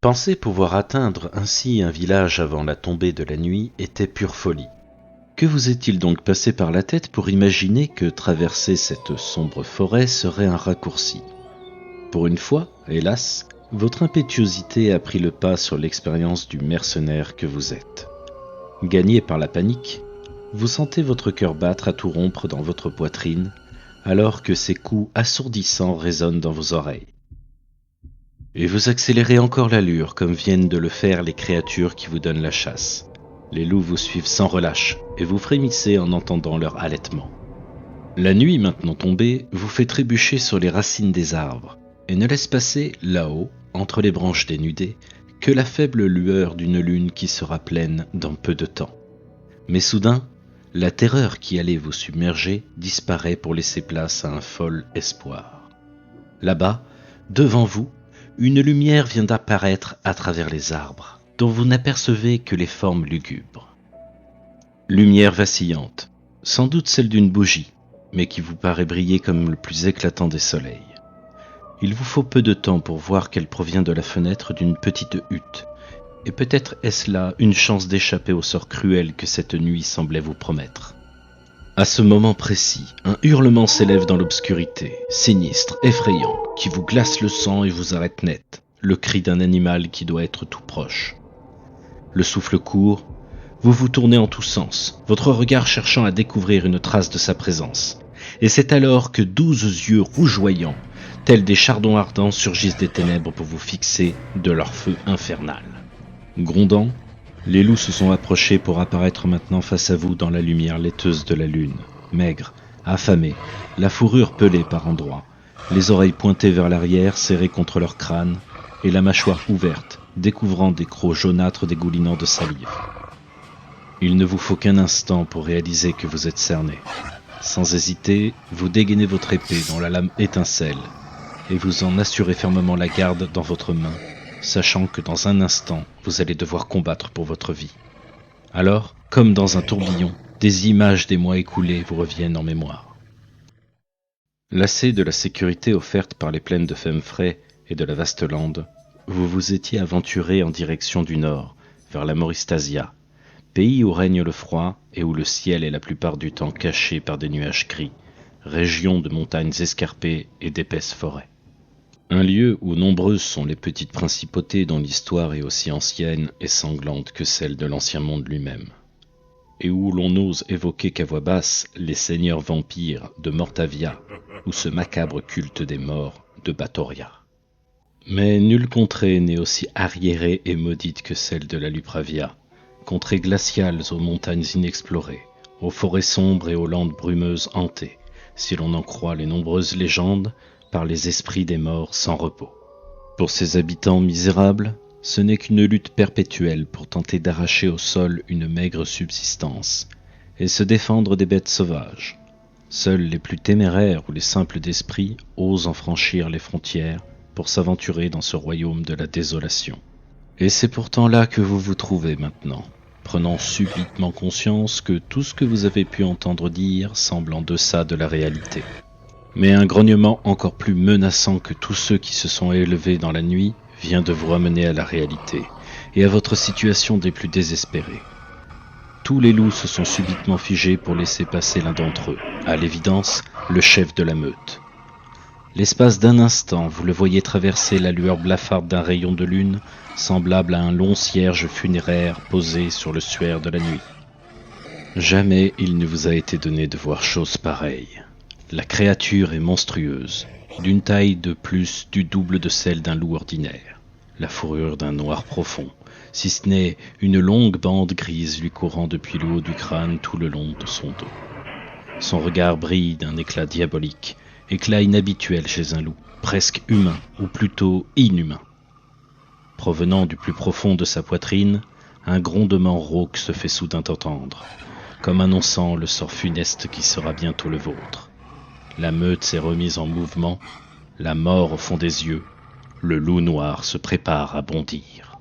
Penser pouvoir atteindre ainsi un village avant la tombée de la nuit était pure folie. Que vous est-il donc passé par la tête pour imaginer que traverser cette sombre forêt serait un raccourci ? Pour une fois, hélas, votre impétuosité a pris le pas sur l'expérience du mercenaire que vous êtes. Gagné par la panique, vous sentez votre cœur battre à tout rompre dans votre poitrine, alors que ces coups assourdissants résonnent dans vos oreilles. Et vous accélérez encore l'allure comme viennent de le faire les créatures qui vous donnent la chasse. Les loups vous suivent sans relâche et vous frémissez en entendant leur halètement. La nuit maintenant tombée vous fait trébucher sur les racines des arbres et ne laisse passer, là-haut, entre les branches dénudées, que la faible lueur d'une lune qui sera pleine dans peu de temps. Mais soudain, la terreur qui allait vous submerger disparaît pour laisser place à un fol espoir. Là-bas, devant vous, une lumière vient d'apparaître à travers les arbres, dont vous n'apercevez que les formes lugubres. Lumière vacillante, sans doute celle d'une bougie, mais qui vous paraît briller comme le plus éclatant des soleils. Il vous faut peu de temps pour voir qu'elle provient de la fenêtre d'une petite hutte, et peut-être est-ce là une chance d'échapper au sort cruel que cette nuit semblait vous promettre. À ce moment précis, un hurlement s'élève dans l'obscurité, sinistre, effrayant, qui vous glace le sang et vous arrête net, le cri d'un animal qui doit être tout proche. Le souffle court, vous vous tournez en tous sens, votre regard cherchant à découvrir une trace de sa présence. Et c'est alors que 12 yeux rougeoyants, tels des chardons ardents, surgissent des ténèbres pour vous fixer de leur feu infernal. Grondant, les loups se sont approchés pour apparaître maintenant face à vous dans la lumière laiteuse de la lune, maigres, affamés, la fourrure pelée par endroits, les oreilles pointées vers l'arrière, serrées contre leur crâne, et la mâchoire ouverte, découvrant des crocs jaunâtres dégoulinant de salive. Il ne vous faut qu'un instant pour réaliser que vous êtes cerné. Sans hésiter, vous dégainez votre épée dont la lame étincelle, et vous en assurez fermement la garde dans votre main, sachant que dans un instant, vous allez devoir combattre pour votre vie. Alors, comme dans un tourbillon, des images des mois écoulés vous reviennent en mémoire. Lassé de la sécurité offerte par les plaines de Femfrey et de la vaste lande, vous vous étiez aventuré en direction du nord, vers la Mauristasia, pays où règne le froid et où le ciel est la plupart du temps caché par des nuages gris, région de montagnes escarpées et d'épaisses forêts. Un lieu où nombreuses sont les petites principautés dont l'histoire est aussi ancienne et sanglante que celle de l'ancien monde lui-même, et où l'on n'ose évoquer qu'à voix basse les seigneurs vampires de Mortavia ou ce macabre culte des morts de Batoria. Mais nulle contrée n'est aussi arriérée et maudite que celle de la Lupravia, contrées glaciales aux montagnes inexplorées, aux forêts sombres et aux landes brumeuses hantées, si l'on en croit les nombreuses légendes, par les esprits des morts sans repos. Pour ces habitants misérables, ce n'est qu'une lutte perpétuelle pour tenter d'arracher au sol une maigre subsistance et se défendre des bêtes sauvages. Seuls les plus téméraires ou les simples d'esprit osent en franchir les frontières pour s'aventurer dans ce royaume de la désolation. Et c'est pourtant là que vous vous trouvez maintenant, prenant subitement conscience que tout ce que vous avez pu entendre dire semble en deçà de la réalité. Mais un grognement encore plus menaçant que tous ceux qui se sont élevés dans la nuit vient de vous ramener à la réalité et à votre situation des plus désespérées. Tous les loups se sont subitement figés pour laisser passer l'un d'entre eux, à l'évidence, le chef de la meute. L'espace d'un instant, vous le voyez traverser la lueur blafarde d'un rayon de lune, semblable à un long cierge funéraire posé sur le suaire de la nuit. Jamais il ne vous a été donné de voir chose pareille. La créature est monstrueuse, d'une taille de plus du double de celle d'un loup ordinaire, la fourrure d'un noir profond, si ce n'est une longue bande grise lui courant depuis le haut du crâne tout le long de son dos. Son regard brille d'un éclat diabolique, éclat inhabituel chez un loup, presque humain, ou plutôt inhumain. Provenant du plus profond de sa poitrine, un grondement rauque se fait soudain entendre, comme annonçant le sort funeste qui sera bientôt le vôtre. La meute s'est remise en mouvement, la mort au fond des yeux, le loup noir se prépare à bondir.